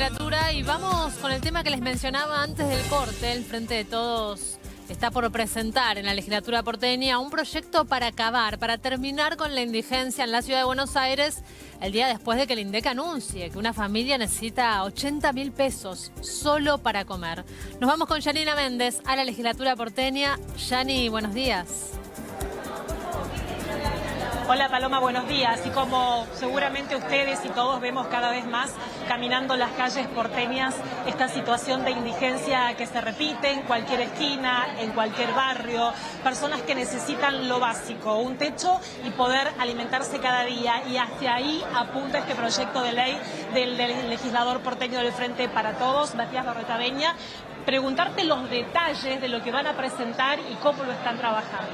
temperatura y vamos con el tema que les mencionaba antes del corte. El Frente de Todos está por presentar en la legislatura porteña un proyecto para acabar, para terminar con la indigencia en la ciudad de Buenos Aires el día después de que el INDEC anuncie que una familia necesita 80.000 pesos solo para comer. Nos vamos con Yanina Méndez a la legislatura porteña. Yani, buenos días. Hola Paloma, buenos días. Y como seguramente ustedes y todos vemos cada vez más caminando las calles porteñas, esta situación de indigencia que se repite en cualquier esquina, en cualquier barrio, personas que necesitan lo básico, un techo y poder alimentarse cada día. Y hacia ahí apunta este proyecto de ley del legislador porteño del Frente para Todos, Matías Larretaveña. Preguntarte los detalles de lo que van a presentar y cómo lo están trabajando.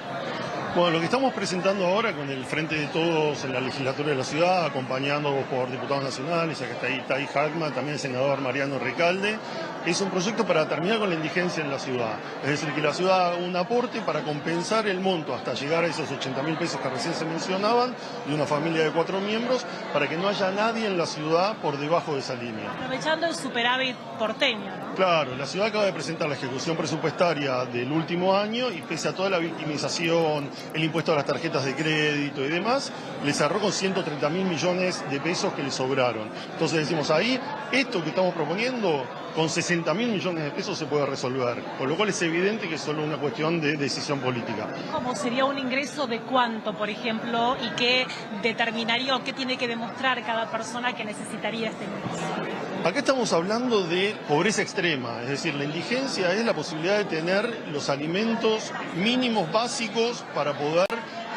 Bueno, lo que estamos presentando ahora con el Frente de Todos en la legislatura de la ciudad, acompañado por diputados nacionales, acá está ahí Tai Hagman, también el senador Mariano Recalde, es un proyecto para terminar con la indigencia en la ciudad. Es decir, que la ciudad haga un aporte para compensar el monto hasta llegar a esos 80.000 pesos que recién se mencionaban, de una familia de 4 miembros, para que no haya nadie en la ciudad por debajo de esa línea. Aprovechando el superávit porteño, ¿no? Claro, la ciudad acaba de presentar la ejecución presupuestaria del último año y pese a toda la victimización, el impuesto a las tarjetas de crédito y demás, le cerró con 130.000 millones de pesos que le sobraron. Entonces decimos ahí, esto que estamos proponiendo, con 60.000 millones de pesos se puede resolver, con lo cual es evidente que es solo una cuestión de decisión política. ¿Cómo sería un ingreso de cuánto, por ejemplo, y qué determinaría o qué tiene que demostrar cada persona que necesitaría este ingreso? Acá estamos hablando de pobreza extrema, es decir, la indigencia es la posibilidad de tener los alimentos mínimos básicos para poder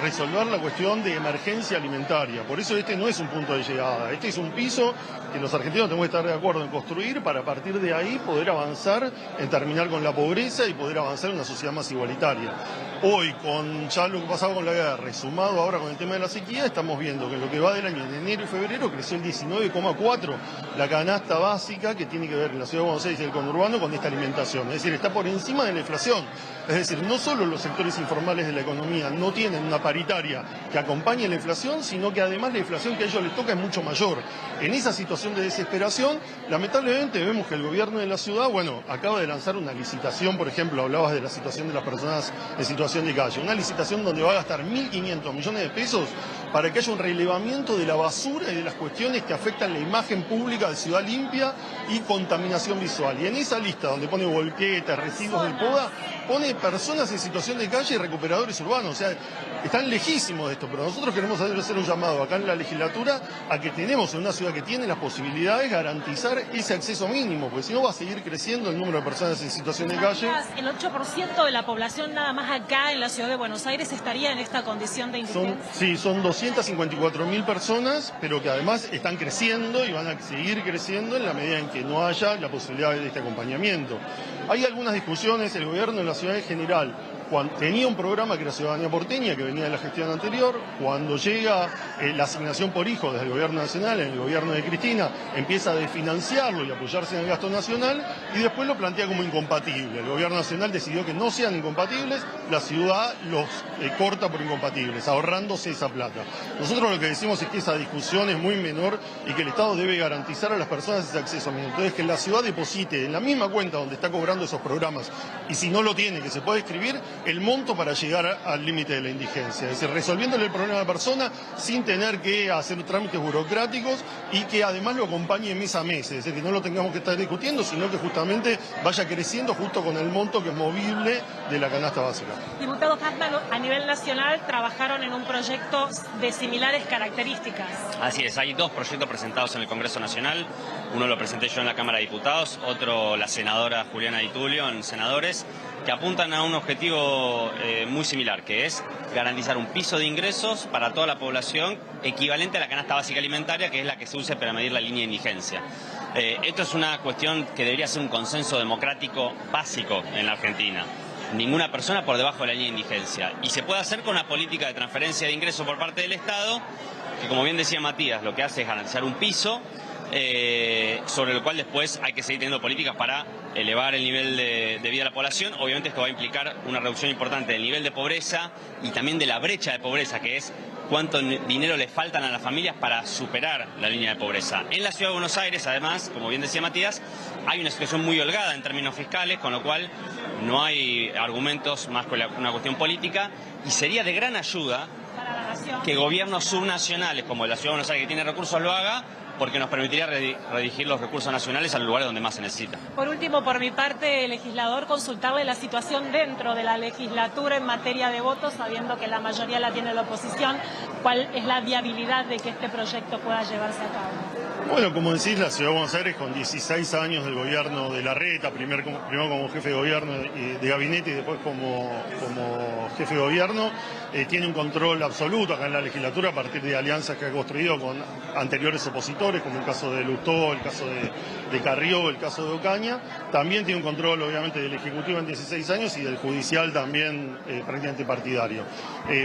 resolver la cuestión de emergencia alimentaria. Por eso este no es un punto de llegada, este es un piso que los argentinos tenemos que estar de acuerdo en construir para a partir de ahí poder avanzar en terminar con la pobreza y poder avanzar en una sociedad más igualitaria. Hoy, con ya lo que pasaba con la guerra y sumado ahora con el tema de la sequía, estamos viendo que en lo que va del año, en enero y febrero, creció el 19,4% la canasta básica que tiene que ver en la ciudad de Buenos Aires y el conurbano con esta alimentación. Es decir, está por encima de la inflación. Es decir, no solo los sectores informales de la economía no tienen una paritaria que acompañe la inflación, sino que además la inflación que a ellos les toca es mucho mayor. En esa situación de desesperación, lamentablemente vemos que el gobierno de la ciudad, bueno, acaba de lanzar una licitación, por ejemplo, hablabas de la situación de las personas en situación de calle, una licitación donde va a gastar 1.500 millones de pesos para que haya un relevamiento de la basura y de las cuestiones que afectan la imagen pública de Ciudad Limpia y contaminación visual. Y en esa lista donde pone volquetas, residuos del PODA, pone personas en situación de calle y recuperadores urbanos. O sea, están lejísimos de esto, pero nosotros queremos hacer un llamado acá en la legislatura a que tenemos en una ciudad que tiene las posibilidades garantizar ese acceso mínimo, porque si no va a seguir creciendo el número de personas en situación de calle. El 8% de la población nada más acá en la ciudad de Buenos Aires estaría en esta condición de indigencia. Son 254.000 personas, pero que además están creciendo y van a seguir creciendo en la medida en que no haya la posibilidad de este acompañamiento. Hay algunas discusiones, el gobierno de la ciudad en general tenía un programa que era Ciudadanía Porteña, que venía de la gestión anterior. Cuando llega la asignación por hijo desde el gobierno nacional, en el gobierno de Cristina, empieza a desfinanciarlo y apoyarse en el gasto nacional, y después lo plantea como incompatible. El gobierno nacional decidió que no sean incompatibles, la ciudad los corta por incompatibles, ahorrándose esa plata. Nosotros lo que decimos es que esa discusión es muy menor y que el Estado debe garantizar a las personas ese acceso mínimo. Entonces, que la ciudad deposite en la misma cuenta donde está cobrando esos programas, y si no lo tiene, que se puede escribir el monto para llegar al límite de la indigencia, es decir, resolviéndole el problema a la persona sin tener que hacer trámites burocráticos y que además lo acompañe mes a mes, es decir, que no lo tengamos que estar discutiendo, sino que justamente vaya creciendo justo con el monto que es movible de la canasta básica. Diputado Hagman, a nivel nacional trabajaron en un proyecto de similares características. Así es, hay 2 proyectos presentados en el Congreso Nacional, uno lo presenté yo en la Cámara de Diputados, otro la senadora Juliana Di Tulio en Senadores, que apuntan a un objetivo muy similar, que es garantizar un piso de ingresos para toda la población equivalente a la canasta básica alimentaria, que es la que se usa para medir la línea de indigencia. Esto es una cuestión que debería ser un consenso democrático básico en la Argentina. Ninguna persona por debajo de la línea de indigencia. Y se puede hacer con una política de transferencia de ingresos por parte del Estado, que como bien decía Matías, lo que hace es garantizar un piso, sobre el cual después hay que seguir teniendo políticas para elevar el nivel de vida de la población. Obviamente esto va a implicar una reducción importante del nivel de pobreza y también de la brecha de pobreza, que es cuánto dinero le faltan a las familias para superar la línea de pobreza. En la Ciudad de Buenos Aires, además, como bien decía Matías, hay una situación muy holgada en términos fiscales, con lo cual no hay argumentos más que una cuestión política, y sería de gran ayuda que gobiernos subnacionales como la Ciudad de Buenos Aires, que tiene recursos, lo haga, porque nos permitiría redirigir los recursos nacionales a los lugares donde más se necesita. Por último, por mi parte, legislador, consultarle la situación dentro de la legislatura en materia de votos, sabiendo que la mayoría la tiene la oposición. ¿Cuál es la viabilidad de que este proyecto pueda llevarse a cabo? Bueno, como decís, la Ciudad de Buenos Aires, con 16 años del gobierno de Larreta, primero como jefe de gobierno de gabinete y después como jefe de gobierno, tiene un control absoluto acá en la legislatura a partir de alianzas que ha construido con anteriores opositores, como el caso de Lustó, el caso de Carrió, el caso de Ocaña. También tiene un control, obviamente, del Ejecutivo en 16 años y del Judicial también prácticamente partidario.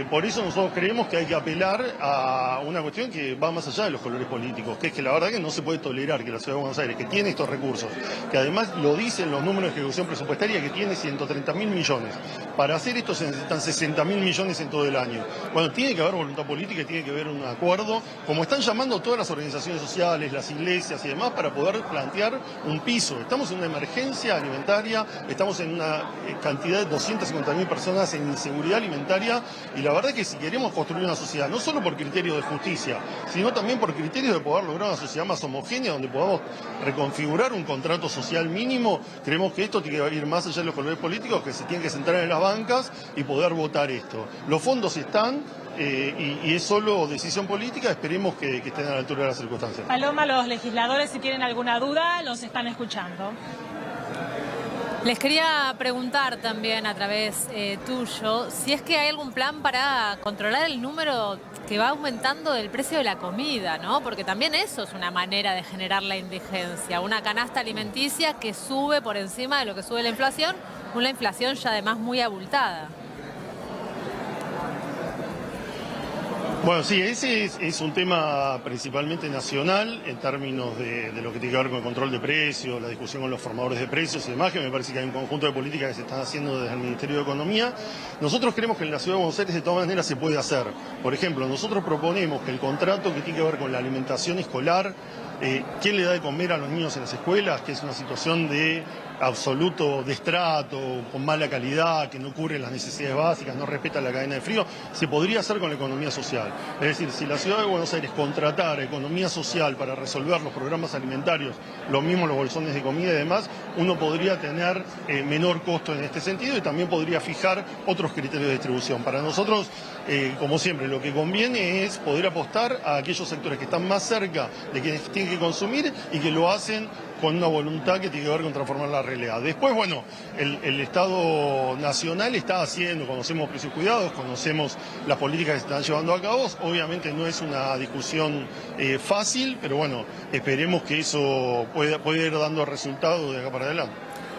Por eso nosotros creemos que hay que apelar a una cuestión que va más allá de los colores políticos, que es que la verdad que no se puede tolerar que la Ciudad de Buenos Aires, que tiene estos recursos, que además lo dicen los números de ejecución presupuestaria, que tiene 130.000 millones. Para hacer esto se necesitan 60.000 millones en todo el año. Bueno, tiene que haber voluntad política y tiene que haber un acuerdo, como están llamando todas las organizaciones sociales, las iglesias y demás, para poder plantear un piso. Estamos en una emergencia alimentaria, estamos en una cantidad de 250.000 personas en inseguridad alimentaria, y la verdad es que si queremos construir una sociedad, no solo por criterios de justicia, sino también por criterios de poder lograr una sociedad más homogénea, donde podamos reconfigurar un contrato social mínimo, creemos que esto tiene que ir más allá de los colores políticos, que se tienen que sentar en las bancas y poder votar esto. Los fondos están y es solo decisión política, esperemos que estén a la altura de las circunstancias. Paloma, los legisladores, si tienen alguna duda, los están escuchando. Les quería preguntar también a través tuyo si es que hay algún plan para controlar el número que va aumentando del precio de la comida, ¿no? Porque también eso es una manera de generar la indigencia, una canasta alimenticia que sube por encima de lo que sube la inflación, una inflación ya además muy abultada. Bueno, sí, ese es un tema principalmente nacional en términos de lo que tiene que ver con el control de precios, la discusión con los formadores de precios y demás, que me parece que hay un conjunto de políticas que se están haciendo desde el Ministerio de Economía. Nosotros creemos que en la Ciudad de Buenos Aires de todas maneras se puede hacer. Por ejemplo, nosotros proponemos que el contrato que tiene que ver con la alimentación escolar, quién le da de comer a los niños en las escuelas, que es una situación de absoluto destrato, con mala calidad, que no cubre las necesidades básicas, no respeta la cadena de frío, se podría hacer con la economía social. Es decir, si la Ciudad de Buenos Aires contratara economía social para resolver los programas alimentarios, lo mismo los bolsones de comida y demás, uno podría tener menor costo en este sentido y también podría fijar otros criterios de distribución. Para nosotros, como siempre, lo que conviene es poder apostar a aquellos sectores que están más cerca de quienes tienen que consumir y que lo hacen con una voluntad que tiene que ver con transformar la realidad. Después, bueno, el Estado Nacional está haciendo, conocemos precios cuidados, conocemos las políticas que se están llevando a cabo. Obviamente no es una discusión fácil, pero bueno, esperemos que eso pueda ir dando resultados de acá para adelante.